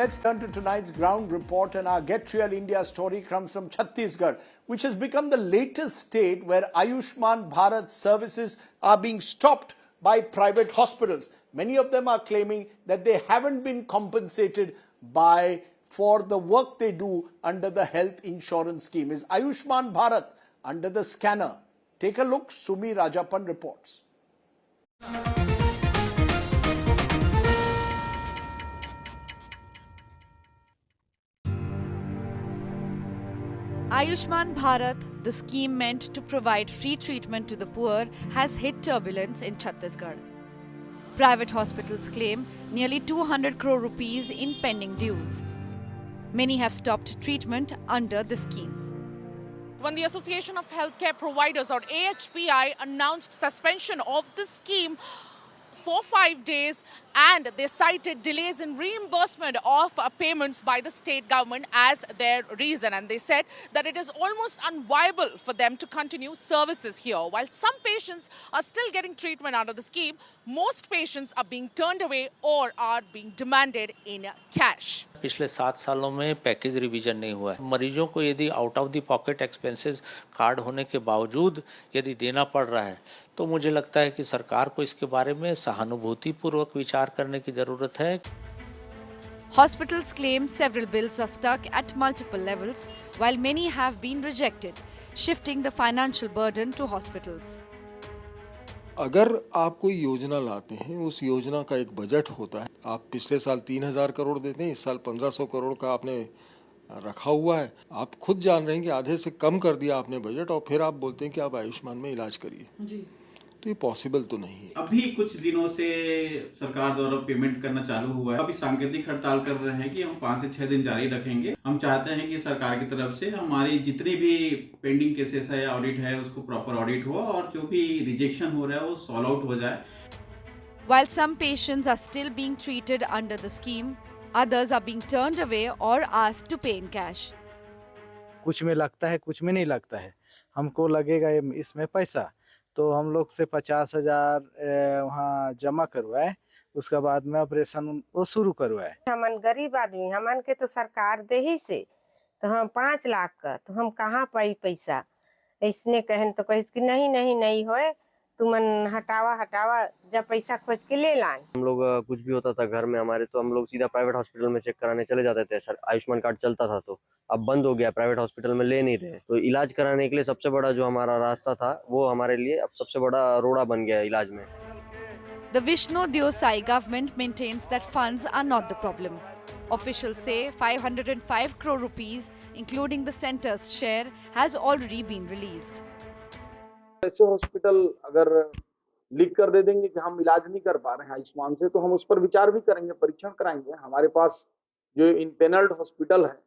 let's turn to tonight's ground report, and our Get Real India story comes from Chhattisgarh, which has become the latest state where Ayushman Bharat services are being stopped by private hospitals. Many of them are claiming that they haven't been compensated for the work they do under the health insurance scheme. Is Ayushman Bharat under the scanner? Take a look. Sumi Rajapan reports. Ayushman Bharat, the scheme meant to provide free treatment to the poor, has hit turbulence in Chhattisgarh. Private hospitals claim nearly 200 crore rupees in pending dues. Many have stopped treatment under the scheme. When the Association of Healthcare Providers, or AHPI, announced suspension of the scheme for 5 days, and they cited delays in reimbursement of payments by the state government as their reason. And they said that it is almost unviable for them to continue services here. While some patients are still getting treatment under the scheme, most patients are being turned away or are being demanded in cash. पिछले 7 सालों में package revision नहीं हुआ है। मरीजों को यदि out of the pocket expenses card होने के बावजूद यदि देना पड़ रहा है, तो मुझे लगता है कि सरकार को इसके बारे में सहानुभूतिपूर्वक विचार करने की जरूरत है। Hospitals claim several bills are stuck at multiple levels, while many have been rejected, shifting the financial burden to hospitals. अगर आप कोई योजना लाते हैं, उस योजना का एक बजट होता है। आप पिछले साल 3000 करोड़ देते हैं, इस साल 1500 करोड़ का आपने रखा हुआ है। आप खुद जान रहे हैं कि आधे से कम कर दिया आपने बजट, और फिर आप बोलते हैं कि आप आयुष्मान में इलाज करिए। तो ये पॉसिबल तो नहीं है। अभी कुछ दिनों से सरकार द्वारा पेमेंट करना चालू हुआ है। अभी सांकेतिक हड़ताल कर रहे हैं कि हम 5 से 6 दिन जारी रखेंगे। हम चाहते हैं कि सरकार की तरफ से हमारी जितनी भी पेंडिंग केसेस है या ऑडिट है, उसको प्रॉपर ऑडिट हो, और जो भी रिजेक्शन हो रहा है वो सॉल्व आउट हो जाए। While some patients are still being treated under the scheme, others are being turned away or asked to pay in cash. कुछ में लगता है, कुछ में नहीं लगता है। हमको लगेगा इसमें पैसा, तो हम लोग से 50,000 वहाँ जमा करवाए, उसके बाद में ऑपरेशन वो शुरू करवाए। हमन गरीब आदमी, हमन के तो सरकार दे ही से, तो हम 5 लाख का, तो हम कहाँ पाई पैसा? इसने कहन तो कहिस कि नहीं होए, तुमन हटावा, जब पैसा खोज के ले लाएं। हम लोग कुछ भी होता था घर में हमारे, तो हम लोग सीधा प्राइवेट हॉस्पिटल में चेक कराने चले जाते थे। सर आयुष्मान कार्ड चलता था, तो अब बंद हो गया, प्राइवेट हॉस्पिटल में ले नहीं रहे। तो इलाज कराने के लिए सबसे बड़ा जो हमारा रास्ता था, वो हमारे लिए अब सबसे बड़ा रोड़ा बन गया इलाज में। The Vishnu Deosai government maintains that funds are not the problem. Officials say 505 crore rupees, including the center's share, has already been released. ऐसे हॉस्पिटल अगर लिख कर दे देंगे कि हम इलाज नहीं कर पा रहे हैं आयुष्मान से, तो हम उस पर विचार भी करेंगे, परीक्षण कराएंगे। हमारे पास जो इम्पेनल्ड हॉस्पिटल है,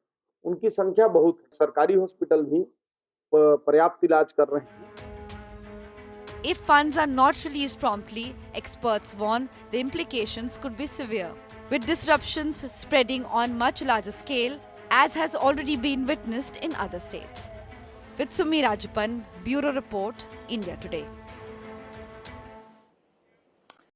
उनकी संख्या बहुत है। सरकारी हॉस्पिटल भी पर्याप्त इलाज कर रहे हैं। If funds are not released promptly, experts warn the implications could be severe, with disruptions spreading on much larger scale, as has already been witnessed in other states. With Sumi Rajapan, Bureau Report, India Today.